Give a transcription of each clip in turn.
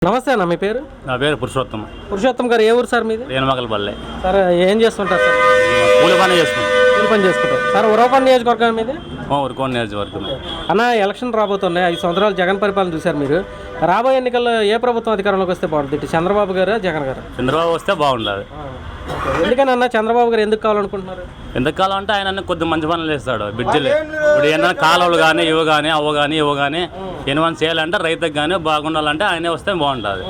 నమస్తే అన్న, మీ పేరు? నా పేరు పురుషోత్తం. పురుషోత్తం గారు, ఏ ఊరు సార్ మీది? రేణుమగలపల్లె. సార్ ఏం చేస్తుంటారు సార్? కూలి పని చేసుకుంటాం. కూలి పని చేసుకుంటారు సార్. ఉరవకొండ నియోజకవర్గం మీది? ఉరవకొండ నియోజకవర్గం. అన్న, ఎలక్షన్ రాబోతున్నాయి. 5 సంవత్సరాలు జగన్ పరిపాలన చూశారు మీరు. రాబోయే ఎన్నికల్లో ఏ ప్రభుత్వం అధికారంలోకి వస్తే బాగుంటుంది? చంద్రబాబు గారు, జగన్ గారు? చంద్రబాబు వస్తే బాగుండదు. ఎందుకని అన్న చంద్రబాబు గారు ఎందుకు కావాలనుకుంటున్నారు? ఎందుకు కాలం అంటే ఆయన కొద్ది మంచి పనులు చేస్తాడు. బ్రిడ్జిలు ఇప్పుడు ఏదైనా కాలువలు కానీ ఇవి కానీ అవ్వ కానీ ఎన్ని చేయాలంటే రైతుకు కానీ బాగుండాలంటే ఆయనే వస్తే బాగుంటుంది.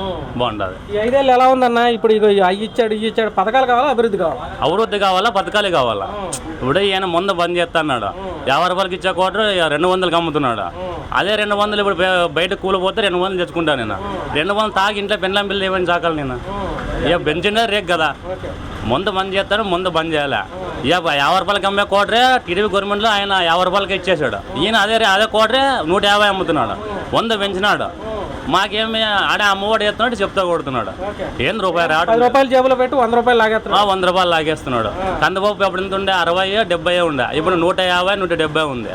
ఈ 5 ఏళ్ళు ఎలా ఉందన్న? ఇప్పుడు అవి ఇచ్చాడు పథకాలు కావాలా, అభివృద్ధి కావాలా? అభివృద్ధి కావాలా, పథకాలు కావాలా? ఇప్పుడు ఈయన ముందు బంద్ చేస్తున్నాడు. 50 రూపాయలకి ఇచ్చే కోటర్ 200కి అమ్ముతున్నాడు. అదే 200 ఇప్పుడు బయట కూలిపోతే 200 తెచ్చుకుంటాను నేను. 200 తాగి ఇంట్లో పెండ్లం పిల్లలు ఏమైనా చాకాలి నేను? ఇక పెంచిండే రేక్ కదా. ముందు బంద్ చేస్తాడు, ముందు బంద్ చేయాలి. ఇక 50 రూపాయలకి అమ్మే కోటరే టీడీపీ గవర్నమెంట్లో ఆయన 50 రూపాయలకి ఇచ్చేసాడు. ఈయన అదే కోటరే 150 అమ్ముతున్నాడు. 100 పెంచినాడు. మాకేమి ఆడే అమ్మఒడి చేస్తున్నాడు, చెప్తా కొడుతున్నాడు. ఏంది రూపాయి రాడు. 10 రూపాయలు జేబులో పెట్టి 100 రూపాయలు లాగేస్తున్నాడు. 100 రూపాయలు లాగేస్తున్నాడు. కందిపప్పు ఎప్పుడు ఎంత ఉండే 60, 70 ఉండే. ఇప్పుడు 150, 170 ఉంది.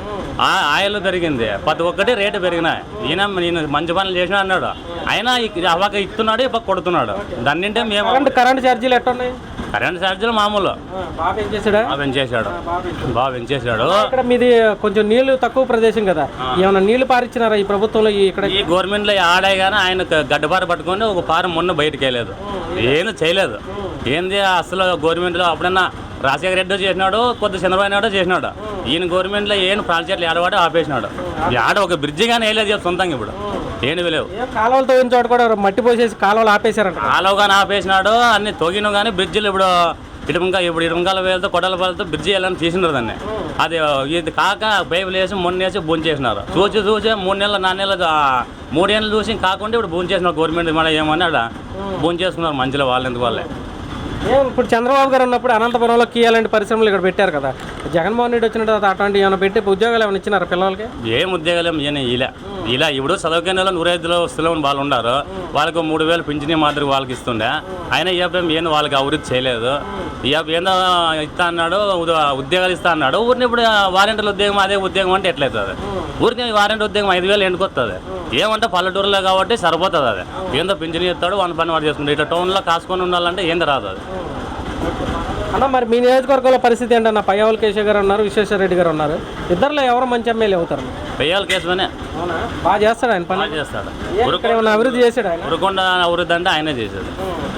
ఆయిల్ పెరిగింది, ప్రతి ఒక్కటి రేటు పెరిగినాయి. నేను మంచి పనులు చేసినా అన్నాడు. అయినా అవ్వక ఇస్తున్నాడు, ఇప్ప కొడుతున్నాడు. దాన్నింటే మేము కరెంట్ ఛార్జీలు ఎట్లా ఉన్నాయి? కరెంట్ ఛార్జీలు మామూలు పెంచేశాడు. బాగా పెంచేశాడు. ఇక్కడ మీది కొంచెం నీళ్లు తక్కువ ప్రదేశం కదా, ఏమైనా నీళ్లు పారిచ్చినారా ఈ ప్రభుత్వంలో? ఇక్కడ ఈ గవర్నమెంట్లో ఆడాయి కానీ ఆయన గడ్డపార పట్టుకొని ఒక పారం మొన్న బయటకు వెళ్ళలేదు, ఏం చేయలేదు. ఏంది అసలు గవర్నమెంట్లో అప్పుడన్నా రాజశేఖర రెడ్డి చేసినాడు, కొద్ది చంద్రబాబు నాయుడు చేసినాడు. ఈయన గవర్నమెంట్లో ఏం ప్రాజెక్టులు ఆడవాడు ఆపేసినాడు. ఆడ ఒక బ్రిడ్జి కానీ వేయలేదు సొంతంగా. ఇప్పుడు ఏమి లేవు. కాలువలు తోగిన చోట కూడా మట్టి పోసేసి కాలువలు ఆపేశారంట. కాలువ కానీ ఆపేసినాడు, అన్ని తొగిన కానీ బ్రిడ్జిలు ఇప్పుడు ఇటుముంకాల వేలతో కొడల వేలతో బ్రిడ్జి వెళ్ళని తీసినారు దాన్ని. అది ఇది కాక బైబుల్ వేసి మొన్నేసి భూంచేసినారు. చూసి 3 నెలలు 4 నెలలు 3 ఏళ్ళు చూసి కాకుండా ఇప్పుడు భూంచేసినారు గవర్నమెంట్. మన ఏమని అక్కడ భూంచేసుకున్నారు మంచిలో వాళ్ళెందుకు వాళ్ళే. ఇప్పుడు చంద్రబాబు గారు ఉన్నప్పుడు అనంతపురంలో కీయాలంటి పరిశ్రమలు ఇక్కడ పెట్టారు కదా. జగన్మోహన్ రెడ్డి వచ్చిన తర్వాత అటువంటి ఏమైనా పెట్టి ఉద్యోగాలు ఏమైనా ఇచ్చినారు పిల్లలకి? ఏం ఉద్యోగాలు ఇలా ఇప్పుడు చదువుకునే 105 వస్తువులు వాళ్ళు ఉన్నారు. వాళ్ళకు 3000 పింఛనీ మాదిరి వాళ్ళకి ఇస్తుండే. ఆయన ఏం వాళ్ళకి అభివృద్ధి చేయలేదు. ఏందో ఇస్తా అన్నాడు, ఉద్యోగాలు ఇస్తా అన్నాడు. ఊరిని ఇప్పుడు వారంటీల ఉద్యోగం అదే ఉద్యోగం అంటే ఎట్లయితుంది? ఊరికి వారంటీ ఉద్యోగం 5000 ఎండుకొస్తుంది. ఏమంటే పల్లెటూరులో కాబట్టి సరిపోతుంది. అది ఏందో పింఛనీ ఇస్తాడు, వన్ పని వాడు చేసుకుంటాడు. ఇట్లా టౌన్లో కాసుకొని ఉండాలంటే ఏంది రాదు అది. అన్న, మరి మీ నియోజకవర్గంలో పరిస్థితి ఏంటన్నా? పయ్యావుల కేశవ్ గారు ఉన్నారు, విశ్వేశ్వర రెడ్డి గారు ఉన్నారు. ఇద్దరులో ఎవరు మంచి ఎమ్మెల్యే అవుతారు? పయ్యావుల కేశవనే బాగా చేస్తాడు. ఆయన పని చేస్తాడు. అభివృద్ధి చేశాడు. ఉరకొండ అభివృద్ధి అంటే ఆయనే చేసేది.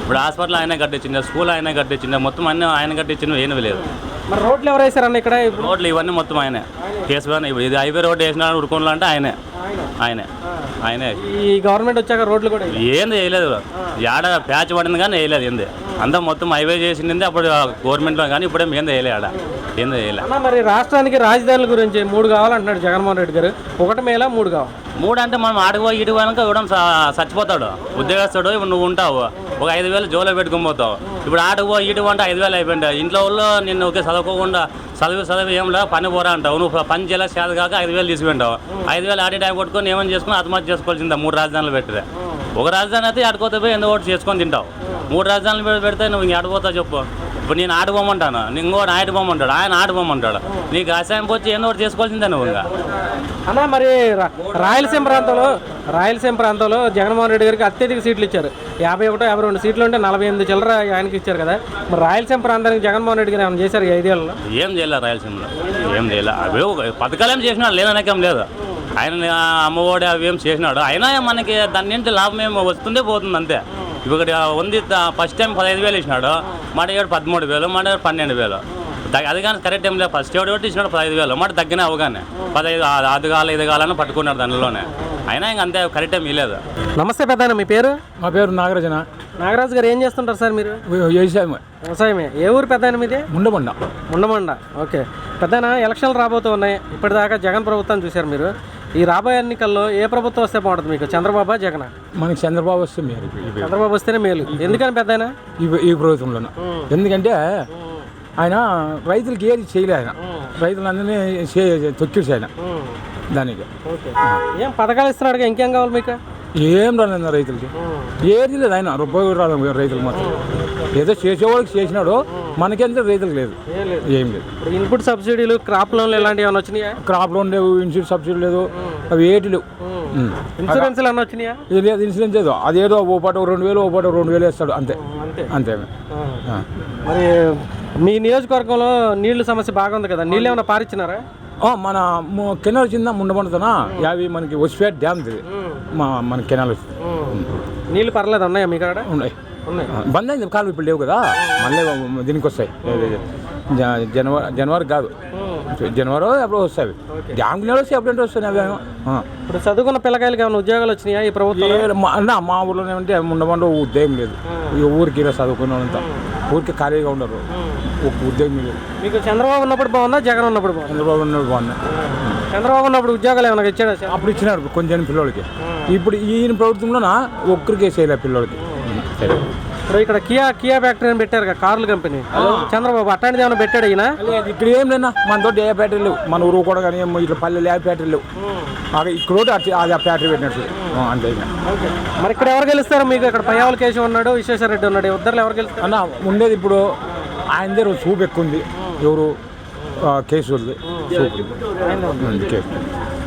ఇప్పుడు హాస్పిటల్ ఆయనే కట్టించింది, స్కూల్ ఆయనే కట్టించింది, మొత్తం అన్నీ ఆయన కట్టించిన ఏమీ లేదు. మరి రోడ్లు ఎవరు వేసారన్న ఇక్కడ? రోడ్లు ఇవన్నీ మొత్తం ఆయనే. కేశవన్ ఇప్పుడు ఇది హైవే రోడ్ వేసినాడు ఉరకొండలో అంటే ఆయనే. ఈ గవర్నమెంట్ వచ్చాక రోడ్లు కూడా ఏంది వేయలేదు. ఆడ ప్యాచ్ పడింది కానీ వేయలేదు. ఏంది అంతా మొత్తం హైవే చేసింది అప్పుడు గవర్నమెంట్లో కానీ ఇప్పుడేం ఏంది వేయలే. ఆడ ఏంది వేయలే. మరి రాష్ట్రానికి రాజధానుల గురించి 3 కావాలంటున్నాడు జగన్మోహన్ రెడ్డి గారు. 1 మేలా 3 కావాలి? 3 అంటే మనం ఆడిపోయి ఇటు పోయాక ఇవ్వడం చచ్చిపోతాడు ఉద్యోగస్తుడు. ఇప్పుడు నువ్వు ఉంటావు, ఒక 5000 జోలో పెట్టుకుని పోతావు. ఇప్పుడు ఆడిపోయి ఇటు అంటే 5000 అయిపోయింది. ఇంట్లో వాళ్ళు నిన్ను ఒకే చదువుకోకుండా చదివి ఏం లేదు పని పోరా అంటావు. నువ్వు పని చేయలేక చేత కాక 5000 తీసుకుంటావు. 5000 ఆడి టైం కొట్టుకొని ఏమని చేసుకుని ఆత్మహత్య చేసుకోవాల్సిందా? 3 రాజధానులు పెట్టితే ఒక రాజధాని అయితే ఆడుకోతే పోయి ఎందుకు ఒకటి చేసుకొని తింటావు. 3 రాజధానులు పెడితే నువ్వు ఇంక ఆడిపోతావు చెప్పు. ఇప్పుడు నేను ఆడిపోమంటాను, ఇంకోటి ఆడిపోమంటాడు, ఆయన ఆడిపోమంటాడు. నీకు ఆశయం వచ్చి ఏదో ఒకటి చేసుకోవాల్సిందే నువ్వు. ఇంకా అన్న, మరి రాయలసీమ ప్రాంతంలో జగన్మోహన్ రెడ్డి గారికి అత్యధిక సీట్లు ఇచ్చారు. 51, 52 సీట్లు ఉంటే 48 చిల్లర ఆయనకి ఇచ్చారు కదా. మరి రాయలసీమ ప్రాంతానికి జగన్మోహన్ రెడ్డి గారు ఏమైనా చేశారు 5 ఏళ్ళలో? ఏం చేయలేదు. రాయలసీమలో ఏం చేయలేదు. అవి పథకాలు ఏం చేసినాడు, లేదనకేం లేదు. ఆయన అమ్మఒడి అవి ఏం చేసినాడు. అయినా మనకి దాని నుంచి లాభం ఏమో వస్తుందే పోతుంది అంతే. ఇప్పుడు ఉంది ఫస్ట్ టైం 15,000 ఇచ్చినాడు, మాట 13,000, మాట 12,000. అది కానీ కరెక్ట్ టైం లేదు. ఫస్ట్ ఒకటి ఇచ్చినాడు 15,000, మాట తగ్గిన అవగానే 15 అది కావాలి ఇది కావాలని పట్టుకున్నాడు దానిలోనే. అయినా ఇంక అంతే కరెక్ట్ టైం ఇవ్వలేదు. నమస్తే పెద్దాయన, మీ పేరు? మా పేరు నాగరాజన. నాగరాజు గారు ఏం చేస్తుంటారు సార్ మీరు? వ్యవసాయమే. ఏ ఊరు పెద్దాయన మీది? ముండమండ. ఓకే పెద్దాయన, ఎలక్షన్లు రాబోతూ ఉన్నాయి. ఇప్పటిదాకా జగన్ ప్రభుత్వం చూశారు మీరు. ఈ రాబోయే ఎన్నికల్లో ఏ ప్రభుత్వం వస్తే బాగుంటుంది మీకు? చంద్రబాబు, జగన్? మనకి చంద్రబాబు వస్తే మేలు. చంద్రబాబు వస్తేనే మేలు. ఎందుకని పెద్దాయన? ఈ ప్రభుత్వంలోనే. ఎందుకంటే ఆయన రైతులకి ఏది చేయలే. ఆయన రైతులందరినీ తొక్కిడు ఆయన దానికి. ఏం పథకాలు ఇస్తున్నాడు, ఇంకేం కావాలి మీకు? ఏం రాలేదు రైతులకి, ఏది లేదు. ఆయన రూపాయి రాదు రైతులు మాత్రం. ఏదో చేసేవాళ్ళకి చేసినాడు, మనకెంత రైతులకు లేదు, ఏం లేదు. ఇన్పుట్ సబ్సిడీలు, క్రాప్ లోన్లు ఇలాంటివి ఏమైనా వచ్చినాయా? క్రాప్ లోన్ లేవు, ఇన్సూరెన్స్ సబ్సిడీ లేదు, అవి ఏటి లేవు. ఇన్సూరెన్స్లు అన్నీ వచ్చినాయా? లేదు ఇన్సూరెన్స్ ఏదో అదేదో ఓ పాట 2,000 ఓ పాట 2,000 వేస్తాడు అంతే అంతే. అంతే. మరి మీ నియోజకవర్గంలో నీళ్లు సమస్య బాగా ఉంది కదా, నీళ్ళు ఏమైనా పారిచ్చినారా? మన కెనాల్ వచ్చిందా ముండబండుతున్నా యాభై మనకి వసిపేట డ్యామ్ ఇది మన కెనాల్ వచ్చింది. నీళ్ళు పర్లేదు ఉన్నాయా మీ కాడ? ఉన్నాయి బంద్ అయింది కాలు ఇప్పుడు లేవు కదా, మళ్ళీ దీనికి వస్తాయి. జనవరి కాదు జనవరి ఎప్పుడు వస్తాయి డ్యామ్ కింద వస్తాయి ఎప్పుడంటే వస్తాయి అవి. ఇప్పుడు చదువుకున్న పిల్లకాయలకి ఏమైనా ఉద్యోగాలు వచ్చినాయా ఈ ప్రభుత్వం? మా ఊళ్ళో ఏమంటే ముండబండ ఉద్యోగం లేదు, ఊరికి ఇలా చదువుకునే వాళ్ళంతా ఊరికి ఖాళీగా ఉండరు, ఒక ఉద్యోగం లేదు. మీకు చంద్రబాబు ఉన్నప్పుడు బాగుందా, జగన్ ఉన్నప్పుడు బాగుందా? చంద్రబాబు ఉన్నప్పుడు బాగుంది. చంద్రబాబు ఉన్నప్పుడు ఉద్యోగాలు ఏమైనా ఇచ్చాడా? అప్పుడు ఇచ్చినాడు కొంచెం పిల్లలకి, ఇప్పుడు ఈయన ప్రభుత్వంలోన ఒక్కరికే చేయలే పిల్లలకి. ఇప్పుడు ఇక్కడ కియా ఫ్యాక్టరీ అని పెట్టారు కదా, కార్ల కంపెనీ, చంద్రబాబు అట్లాంటిది ఏమైనా పెట్టాడు ఈయన? ఇక్కడ ఏం లేనా మనతో ఏ ఫ్యాక్టరీ లేవు, మన ఊరు కూడా కానీ ఇట్లా పల్లెలు ఏ ఫ్యాక్టరీ లేవు, ఇక్కడ అది ఆ ఫ్యాక్టరీ పెట్టినట్టు అంతే. మరి ఇక్కడ ఎవరు గెలుస్తారు మీకు? ఇక్కడ పయ్యావుల కేశవ్ ఉన్నాడు, విశ్వేశ్వర రెడ్డి ఉన్నాడు, ఇద్దరు ఎవరు గెలుస్తారు అన్న? ఉండేది ఇప్పుడు ఆయన దగ్గర చూపు ఎక్కువ ఉంది, ఎవరు కేసు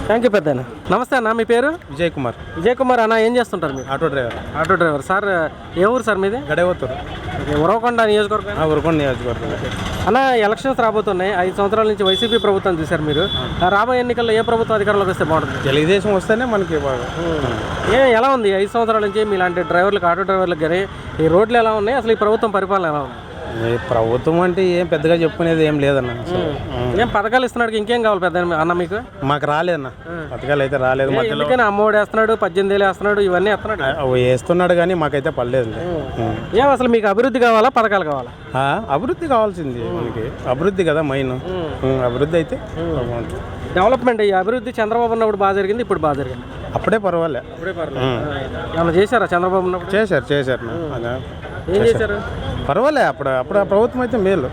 థ్యాంక్ యూ పెద్ద. నమస్తే అన్న, మీ పేరు? విజయ్ కుమార్. విజయ్ కుమార్ అన్న, ఏం చేస్తుంటారు మీరు? Auto driver. Auto driver sir. ఏ ఊరు సార్ మీది? గడేవత్తూరు. ఉరవకొండ నియోజకవర్గం. ఉరవకొండ నియోజకవర్గం. అన్న, ఎలక్షన్స్ రాబోతున్నాయి. 5 సంవత్సరాల నుంచి వైసీపీ ప్రభుత్వం చూశారు మీరు. రాబోయే ఎన్నికల్లో ఏ ప్రభుత్వం అధికారంలోకి వస్తే బాగుంటుంది? తెలుగుదేశం వస్తేనే మనకి బాగా. ఎలా ఉంది 5 సంవత్సరాల నుంచి మీలాంటి డ్రైవర్లకు, ఆటో డ్రైవర్లకు కానీ ఈ రోడ్లు ఎలా ఉన్నాయి, అసలు ఈ ప్రభుత్వం పరిపాలన ఎలా ఉంది? ఈ ప్రభుత్వం అంటే ఏం పెద్దగా చెప్పుకునేది ఏం లేదన్న. ఏం పథకాలు ఇస్తున్నాడు, ఇంకేం కావాలి పెద్ద అన్న మీకు? మాకు రాలేదన్న పథకాలు అయితే రాలేదు. ఎందుకని అమ్మఒడి వేస్తున్నాడు, 18,000 వేస్తున్నాడు, ఇవన్నీ వేస్తున్నాడు. వేస్తున్నాడు కానీ మాకైతే పడలేదు. ఏం అసలు మీకు అభివృద్ధి కావాలా, పథకాలు కావాలా? అభివృద్ధి కావాల్సింది మనకి, అభివృద్ధి కదా మెయిన్. అభివృద్ధి అయితే డెవలప్మెంట్. ఈ అభివృద్ధి చంద్రబాబు ఉన్నప్పుడు బాగా జరిగింది, ఇప్పుడు బాగా జరిగింది. అప్పుడే పర్వాలే. ఏమైనా చేశారా చంద్రబాబు ఉన్నప్పుడు? చేశారు ఏం చేశారు? పర్వాలే. అప్పుడు ఆ ప్రభుత్వం అయితే మేలు.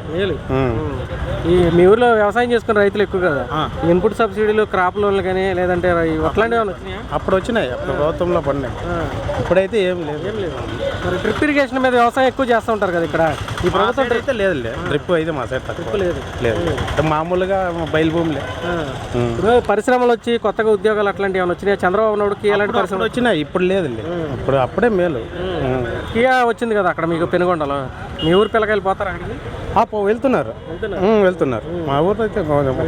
ఈ మీ ఊర్లో వ్యవసాయం చేసుకునే రైతులు ఎక్కువ కదా, ఇన్పుట్ సబ్సిడీలు, క్రాప్ లోన్లు కానీ లేదంటే అట్లాంటివి వచ్చినాయా? అప్పుడు వచ్చినాయి, అప్పుడు ప్రభుత్వంలో పడినాయి. ఇప్పుడైతే ఏం లేదు. మరి డ్రిప్ ఇరిగేషన్ మీద వ్యవసాయం ఎక్కువ చేస్తూ ఉంటారు కదా ఇక్కడ, ఈ ప్రభుత్వం అయితే లేదు. డ్రిప్ అయితే మా సైడ్ తక్కువ లేదు. మామూలుగా బయలు భూములే. ఇప్పుడు పరిశ్రమలు వచ్చి కొత్తగా ఉద్యోగాలు అట్లాంటివి ఏమైనా వచ్చినాయి? చంద్రబాబు నాయుడుకి ఎలాంటి పరిశ్రమలు వచ్చినాయి? ఇప్పుడు లేదండి, అప్పుడే మేలు. కియా వచ్చింది కదా అక్కడ మీకు పెనుగొండలో, మీ ఊరు పిల్లకాయలు పోతారా అక్కడికి? వెళ్తున్నారు. మా ఊరు అయితే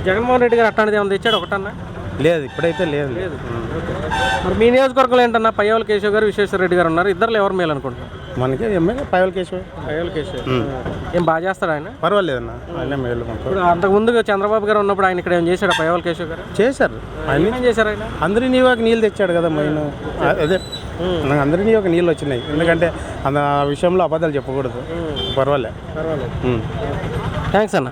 జగన్మోహన్ రెడ్డి గారు అట్లాంటిది ఏమైనా తెచ్చాడు ఒకటన్నా? లేదు, ఇప్పుడైతే లేదు. మరి మీ నియోజకవర్గంలో ఏంటన్నా పయ్యావుల కేశవ్ గారు, విశ్వేశ్వర రెడ్డి గారు ఉన్నారు, ఇద్దరు ఎవరు మేలు అనుకుంటున్నారు? మనకి ఎమ్మెల్యే పయ్యావుల కేశవ్. ఏం బాగా చేస్తాడు ఆయన? పర్వాలేదన్న, ఆయన మేలు. ఇప్పుడు అంతకుముందు చంద్రబాబు గారు ఉన్నప్పుడు ఆయన ఇక్కడ ఏం చేశాడు పయ్యావుల కేశవ్ గారు? చేశారు. ఆయన ఏం చేశారు? ఆయన అందరి నీవాకి నీళ్ళు తెచ్చాడు కదా మెయిన్. అదే అందరి నీవాకి నీళ్ళు వచ్చినాయి, ఎందుకంటే ఆ విషయంలో అబద్ధాలు చెప్పకూడదు. పర్వాలేదు. థ్యాంక్స్ అన్న.